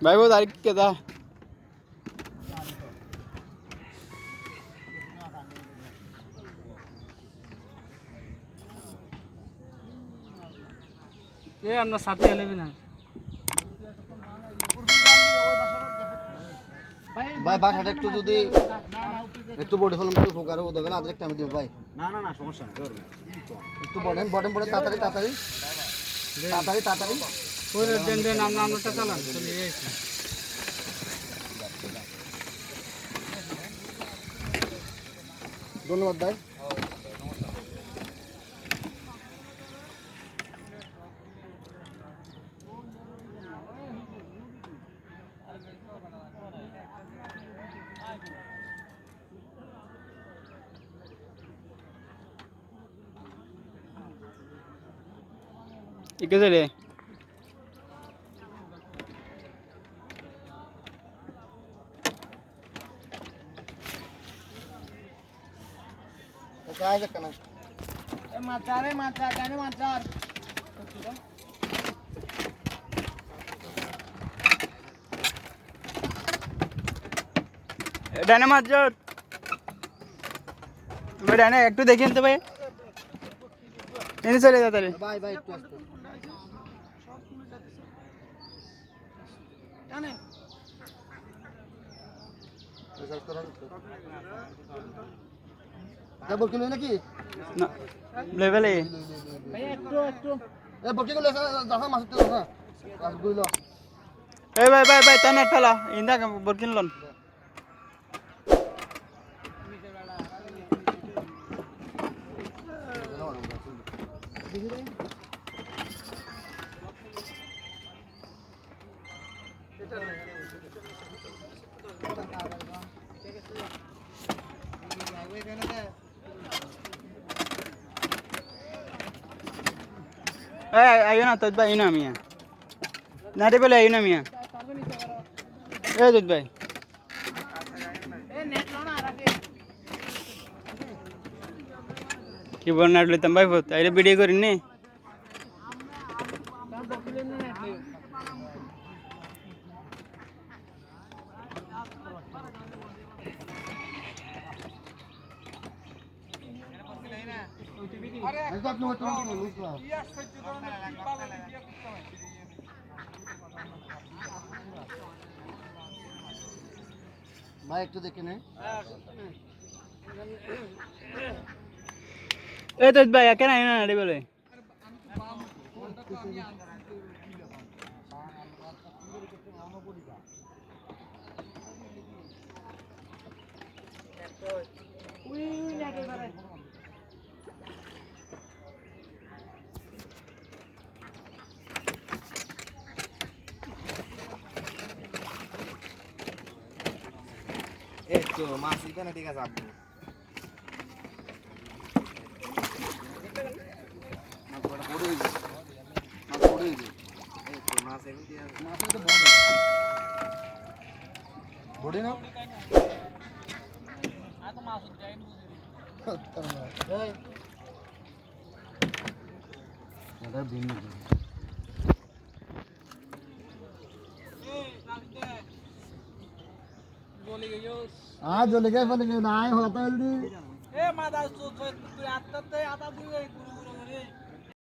भाई वो तारीख क्या था ये আমরা সাথে এলেবি না ভাই বাসাটা একটু যদি একটু বডি ফলম একটু ফোকার ও দেবেন আজ একটা আমি দিব ভাই না না না সমস্যা নেই একটু বডেন বডেন পড়ে তাড়াতাড়ি তাড়াতাড়ি তাড়াতাড়ি তাড়াতাড়ি ওই দেন দেন আমরাটা চালান চলে এসেছি ধন্যবাদ ভাই इके चले काय जक्का ना ए माचारे माचा काने माचार डाने मत जो भाई डाने एक तो देखिए तो भाई इन्हें चले जाता है ভাই ভাই একটু আসতে জানে যা বল কিলো নাকি ना लेवल है ভাই একটু একটু এ বল কিলো দাদা মাছ তো দাদা কাজ কইলো ए भाई भाई भाई तने ठला इंदा बरकिन लोन आइयो ना तो भाई ना मियाँ नाटे पहले आइयो ना मियाँ ए दूध भाई কি বল নাটলে তম্বাই ফত আইরে ভিডিও করিন নে একদম আপনি হতো না লুসলা ভাই একটু দেখে নে এ তো ভাই কেন আইনা নাটে বলে এই তো মাছ এখানে ঠিক আছে আপনি বডি না এটা ভিন্ন জলি গেছস জলে গেছে না হতা জলদি এ মাদা তুই আত্তাতে আতা দিই